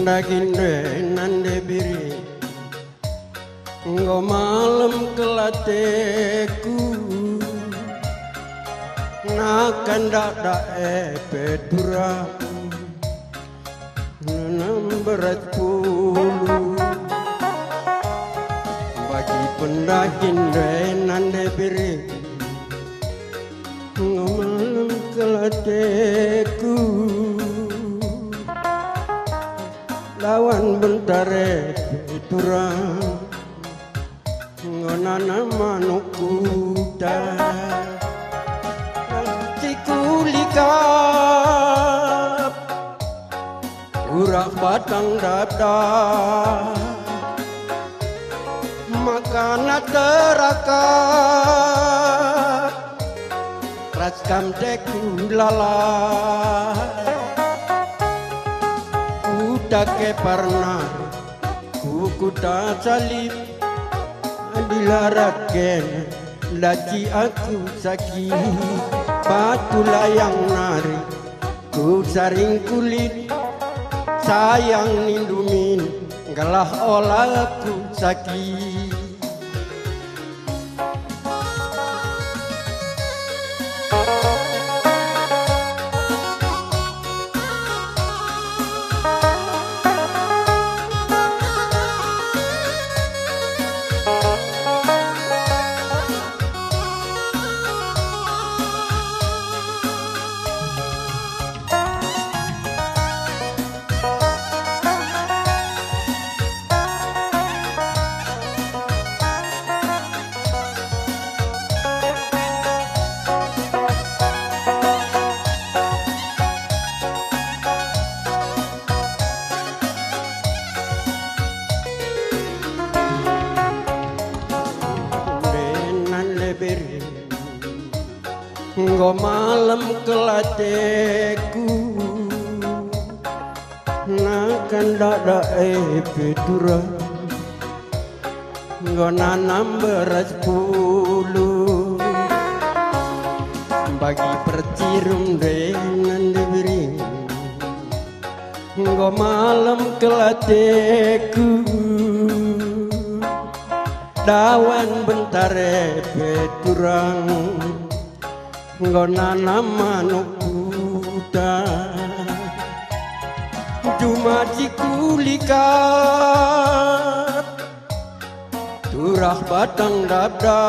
pendaginde nande biri ngo malam kelateku nakan dada pedura berat puluh bagi pendaginde nande biri ngo malam kelateku lawan bentare turang ngonana manukuta cikulikap urak batang dada makana terakap raskam teku lala ke parna kuku tak salib dilaraken laci aku sakit batu layang nari ku saring kulit sayang nindumin galah olaku sakit ngo malam kelateku nakan dada pedura ngo nanam beras puluh bagi percirum dengan diberi ngo malam kelateku dawan bentare pedurang ngonana manukuta cuma cikulikat turah batang dada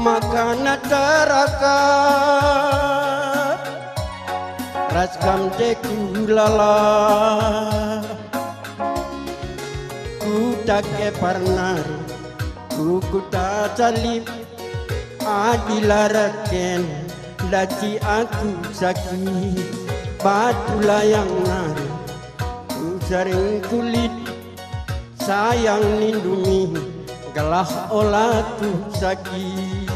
makana terakat raskam teku lala ku tak parnar ku tak salib adilaraken laci aku sakit batu layang nari ku saring kulit sayang lindungi galah olaku sakit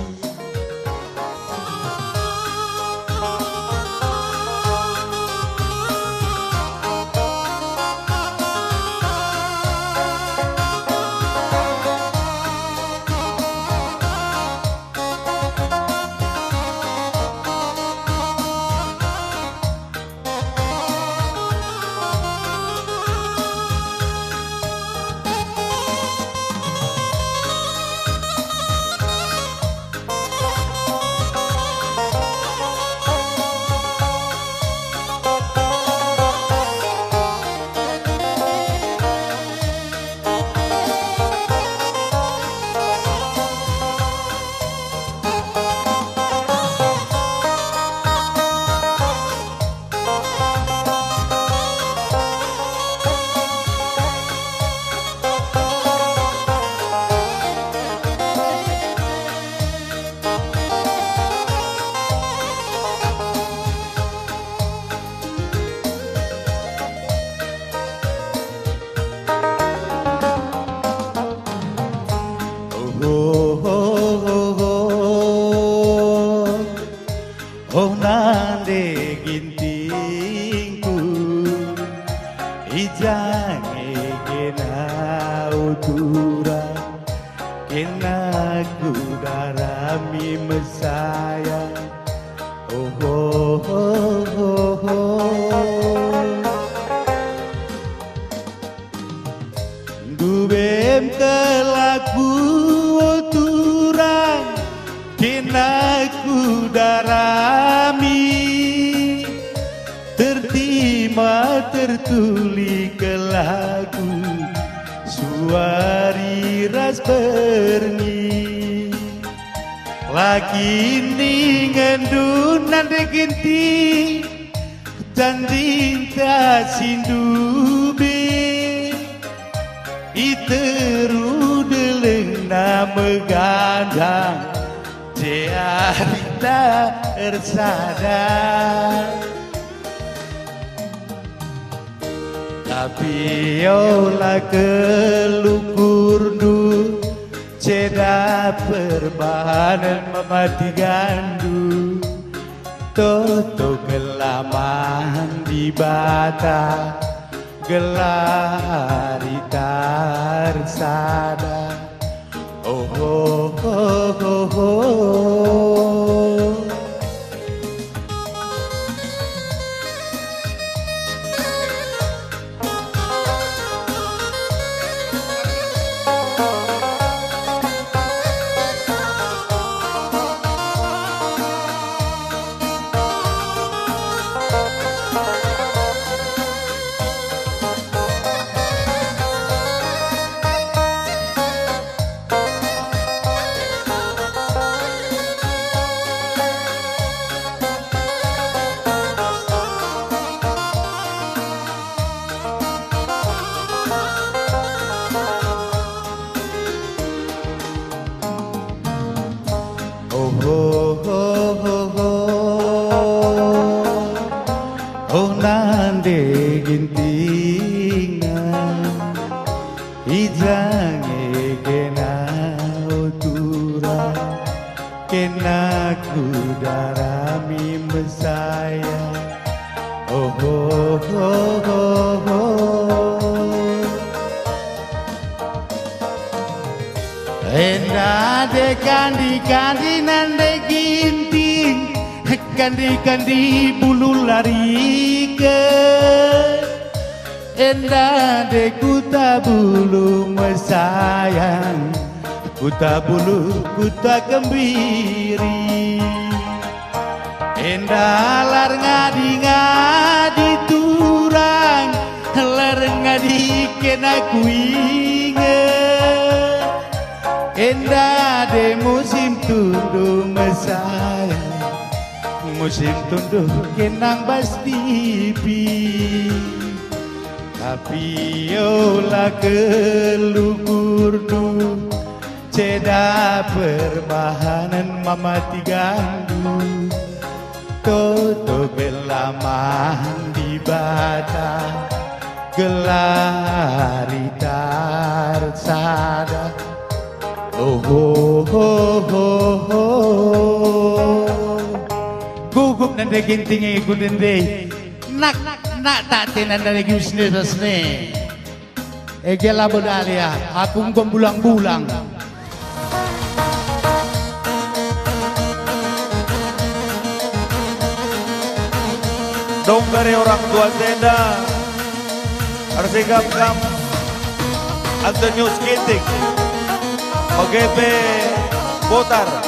Oh nande gintingku ijange kena utura kena kudarami mesaya oh oh oh oh, oh. darami tertima tertuli ke lagu suari ras perni lagi ningendu nande genti dan cinta sindube iteru deleng nama gandang Ciarita tersadar tapi olah kelukur du ceda perbahanan memati gandu toto gelaman di bata gelari tarsada oh oh oh oh oh. Oh nande gintingan ijange kena utura kena kudarami mesaya oh oh oh oh oh nande kandi nande ginting kandi bulu lari ke endah de kuta bulu mesayang kuta bulu kuta kembiri endah lar ngadi turang lar ngadi kena kuinget endah de musim tunduh mesayang musim tunduk kenang bas pipi tapi olah kelukur du ceda perbahanan mamati gandu toto gelaman di bata gelari tarsada oh oh oh oh oh gugup nande gintingi gudende nak tak tenan nande gusne rasne egela bodalia aku ngom bulang-bulang dong dari orang tua tenda Arsigam-gam Antonius Ginting OGP Botar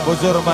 Buzur